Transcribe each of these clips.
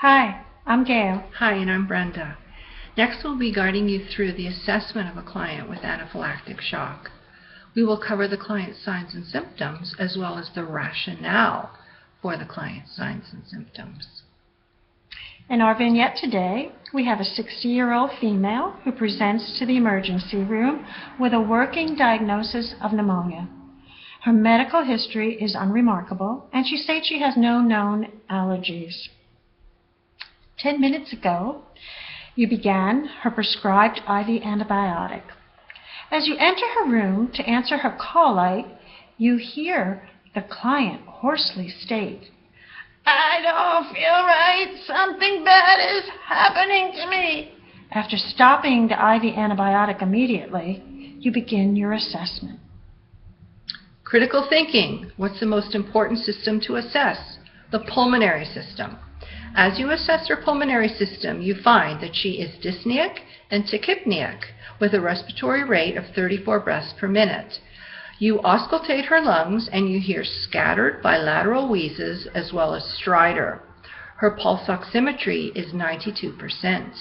Hi, I'm Gail. Hi, and I'm Brenda. Next, we'll be guiding you through the assessment of a client with anaphylactic shock. We will cover the client's signs and symptoms as well as the rationale for the client's signs and symptoms. In our vignette today, we have a 60-year-old female who presents to the emergency room with a working diagnosis of pneumonia. Her medical history is unremarkable, and she states she has no known allergies. 10 minutes ago, you began her prescribed IV antibiotic. As you enter her room to answer her call light, you hear the client hoarsely state, "I don't feel right. Something bad is happening to me." After stopping the IV antibiotic immediately, you begin your assessment. Critical thinking. What's the most important system to assess? The pulmonary system. As you assess her pulmonary system, you find that she is dyspneic and tachypneic with a respiratory rate of 34 breaths per minute. You auscultate her lungs and you hear scattered bilateral wheezes as well as stridor. Her pulse oximetry is 92%.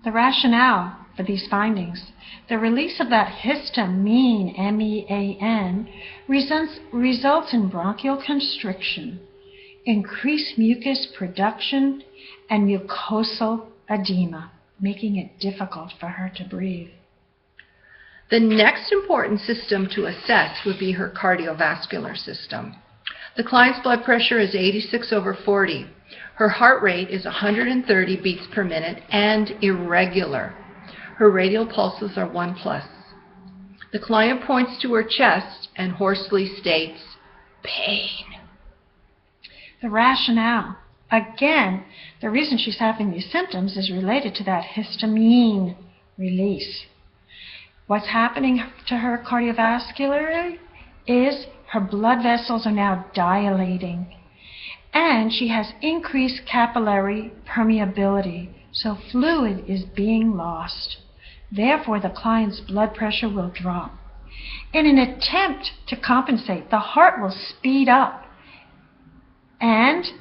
The rationale for these findings: the release of that histamine, MEAN, results in bronchial constriction, increased mucus production, and mucosal edema, making it difficult for her to breathe. The next important system to assess would be her cardiovascular system. The client's blood pressure is 86/40. Her heart rate is 130 beats per minute and irregular. Her radial pulses are 1+. The client points to her chest and hoarsely states, "Pain." The rationale: again, the reason she's having these symptoms is related to that histamine release. What's happening to her cardiovascularly is her blood vessels are now dilating, and she has increased capillary permeability, so fluid is being lost. Therefore, the client's blood pressure will drop. In an attempt to compensate, the heart will speed up, and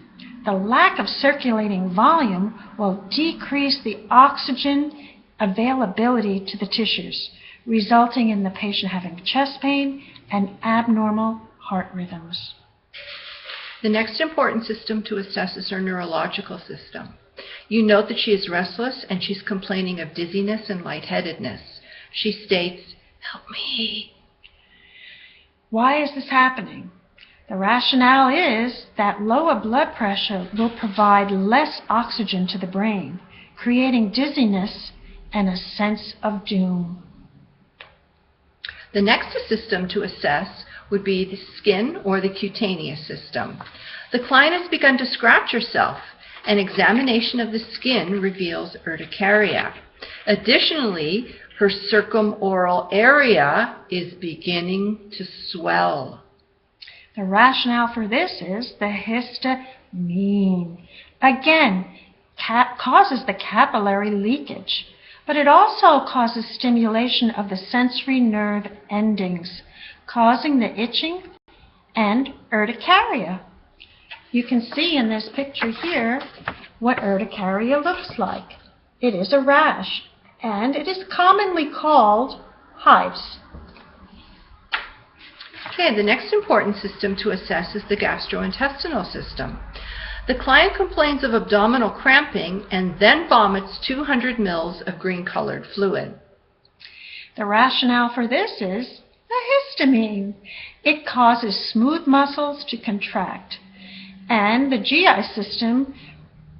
the lack of circulating volume will decrease the oxygen availability to the tissues, resulting in the patient having chest pain and abnormal heart rhythms. The next important system to assess is her neurological system. You note that she is restless and she's complaining of dizziness and lightheadedness. She states, "Help me." Why is this happening? The rationale is that lower blood pressure will provide less oxygen to the brain, creating dizziness and a sense of doom. The next system to assess would be the skin or the cutaneous system. The client has begun to scratch herself. An examination of the skin reveals urticaria. Additionally, her circumoral area is beginning to swell. The rationale for this is the histamine. Again, causes the capillary leakage, but it also causes stimulation of the sensory nerve endings, causing the itching and urticaria. You can see in this picture here what urticaria looks like. It is a rash, and it is commonly called hives. Okay, the next important system to assess is the gastrointestinal system. The client complains of abdominal cramping and then vomits 200 ml of green-colored fluid. The rationale for this is the histamine. It causes smooth muscles to contract, and the GI system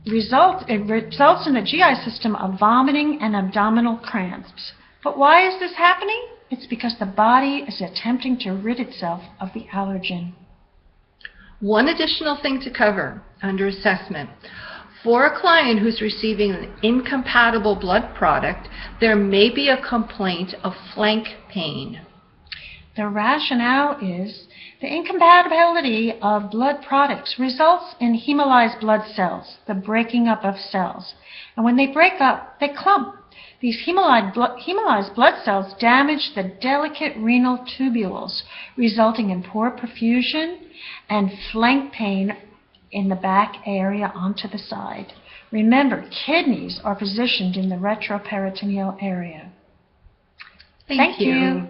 results in the GI system of vomiting and abdominal cramps. But why is this happening? It's because the body is attempting to rid itself of the allergen. One additional thing to cover under assessment. For a client who's receiving an incompatible blood product, there may be a complaint of flank pain. The rationale is the incompatibility of blood products results in hemolyzed blood cells, the breaking up of cells. And when they break up, they clump. These hemolyzed blood cells damage the delicate renal tubules, resulting in poor perfusion and flank pain in the back area onto the side. Remember, kidneys are positioned in the retroperitoneal area. Thank you.